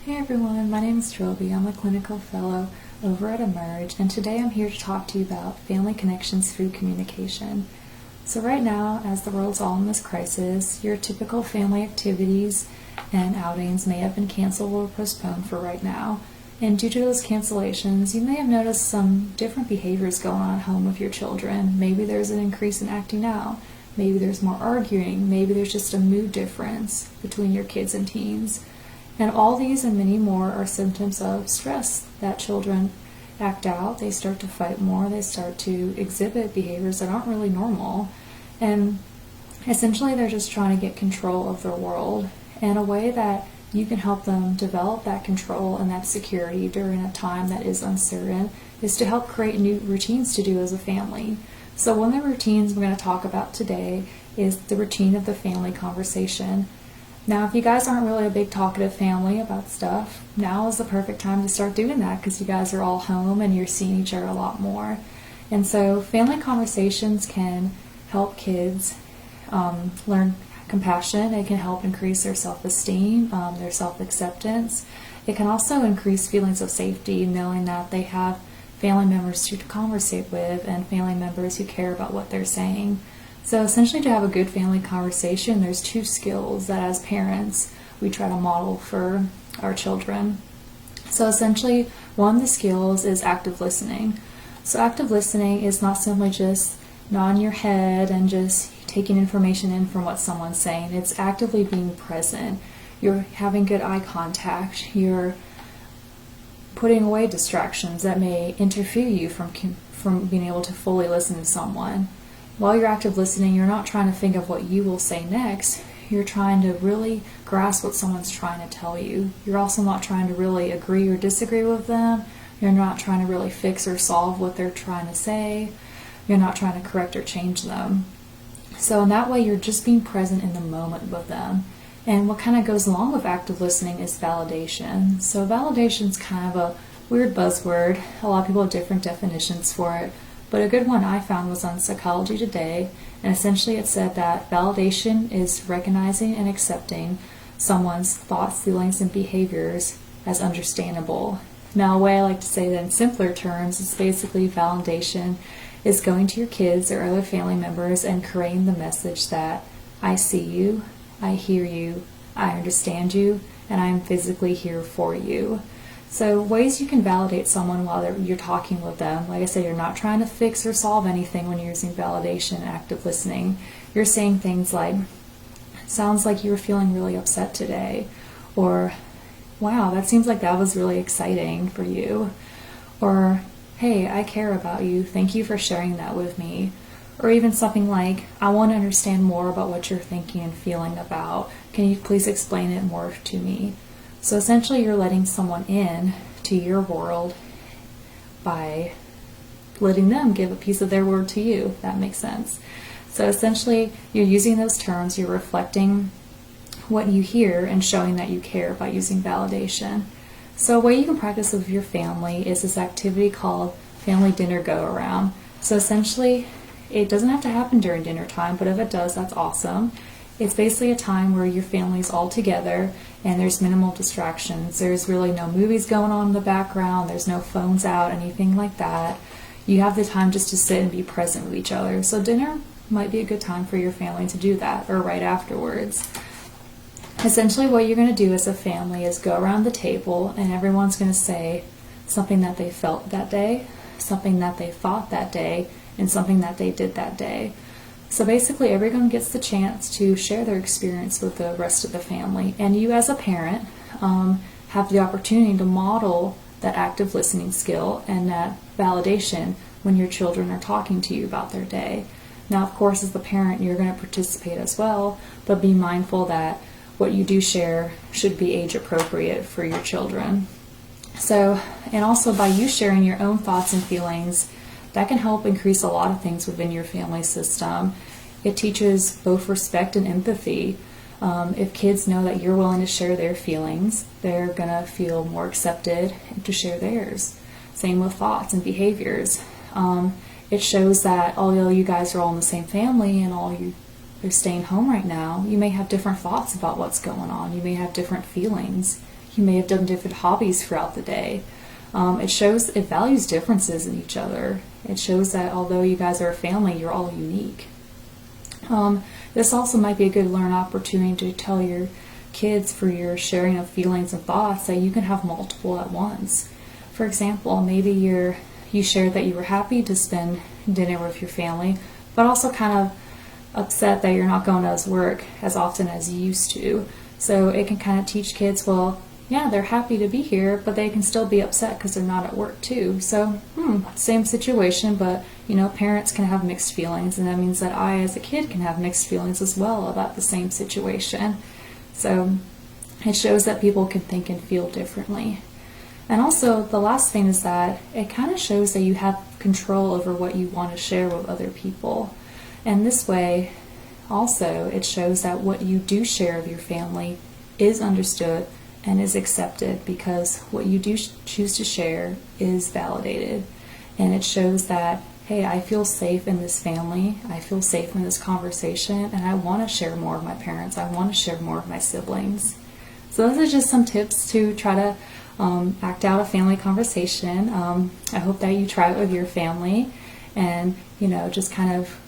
Hey everyone, my name is Trilby. I'm a clinical fellow over at Emerge, and today I'm here to talk to you about family connections through communication. So right now, as the world's all in this crisis, your typical family activities and outings may have been canceled or postponed for right now. And due to those cancellations, you may have noticed some different behaviors going on at home with your children. Maybe there's an increase in acting out. Maybe there's more arguing. Maybe there's just a mood difference between your kids and teens. And all these and many more are symptoms of stress that children act out. They start to fight more. They start to exhibit behaviors that aren't really normal. And essentially they're just trying to get control of their world. And a way that you can help them develop that control and that security during a time that is uncertain is to help create new routines to do as a family. So one of the routines we're going to talk about today is the routine of the family conversation. Now, if you guys aren't really a big talkative family about stuff, now is the perfect time to start doing that because you guys are all home and you're seeing each other a lot more. And so family conversations can help kids learn compassion. It can help increase their self-esteem, their self-acceptance. It can also increase feelings of safety, knowing that they have family members to conversate with and family members who care about what they're saying. So essentially, to have a good family conversation, there's two skills that as parents we try to model for our children. So essentially, one of the skills is active listening. So active listening is not simply just nodding your head and just taking information in from what someone's saying. It's actively being present. You're having good eye contact. You're putting away distractions that may interfere you from being able to fully listen to someone. While you're active listening, you're not trying to think of what you will say next. You're trying to really grasp what someone's trying to tell you. You're also not trying to really agree or disagree with them. You're not trying to really fix or solve what they're trying to say. You're not trying to correct or change them. So in that way, you're just being present in the moment with them. And what kind of goes along with active listening is validation. So validation is kind of a weird buzzword. A lot of people have different definitions for it. But a good one I found was on Psychology Today, and essentially it said that validation is recognizing and accepting someone's thoughts, feelings, and behaviors as understandable. Now, a way I like to say that in simpler terms is basically validation is going to your kids or other family members and creating the message that I see you, I hear you, I understand you, and I am physically here for you. So ways you can validate someone while you're talking with them. Like I said, you're not trying to fix or solve anything when you're using validation and active listening. You're saying things like, sounds like you were feeling really upset today. Or, wow, that seems like that was really exciting for you. Or, hey, I care about you. Thank you for sharing that with me. Or even something like, I want to understand more about what you're thinking and feeling about. Can you please explain it more to me? So essentially you're letting someone in to your world by letting them give a piece of their word to you, if that makes sense. So essentially you're using those terms, you're reflecting what you hear and showing that you care by using validation. So a way you can practice with your family is this activity called family dinner go around. So essentially it doesn't have to happen during dinner time, but if it does, that's awesome. It's basically a time where your family's all together and there's minimal distractions. There's really no movies going on in the background. There's no phones out, anything like that. You have the time just to sit and be present with each other. So dinner might be a good time for your family to do that, or right afterwards. Essentially what you're going to do as a family is go around the table and everyone's going to say something that they felt that day, something that they thought that day, and something that they did that day. So basically everyone gets the chance to share their experience with the rest of the family. And you as a parent have the opportunity to model that active listening skill and that validation when your children are talking to you about their day. Now, of course, as the parent, you're going to participate as well, but be mindful that what you do share should be age appropriate for your children. So, and also by you sharing your own thoughts and feelings, that can help increase a lot of things within your family system. It teaches both respect and empathy. If kids know that you're willing to share their feelings, they're going to feel more accepted to share theirs. Same with thoughts and behaviors. It shows that although you guys are all in the same family and all you are staying home right now, you may have different thoughts about what's going on. You may have different feelings. you may have done different hobbies throughout the day. It values differences in each other. It shows that although you guys are a family, you're all unique. This also might be a good learn opportunity to tell your kids for your sharing of feelings and thoughts that you can have multiple at once. For example, maybe you shared that you were happy to spend dinner with your family, but also kind of upset that you're not going to work as often as you used to. So it can kind of teach kids, well, yeah, they're happy to be here, but they can still be upset because they're not at work too. So, same situation, but parents can have mixed feelings, and that means that I, as a kid, can have mixed feelings as well about the same situation. So it shows that people can think and feel differently. And also, the last thing is that it kind of shows that you have control over what you want to share with other people. And this way, also, it shows that what you do share with your family is understood and is accepted, because what you do choose to share is validated. And it shows that, hey, I feel safe in this family, I feel safe in this conversation, and I want to share more with my parents, I want to share more with my siblings. So those are just some tips to try to act out a family conversation. I hope that you try it with your family and, just kind of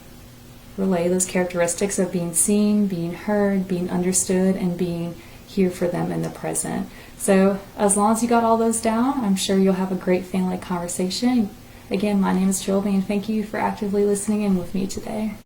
relay those characteristics of being seen, being heard, being understood, and being here for them in the present. So as long as you got all those down, I'm sure you'll have a great family conversation. Again, my name is Trilby, and thank you for actively listening in with me today.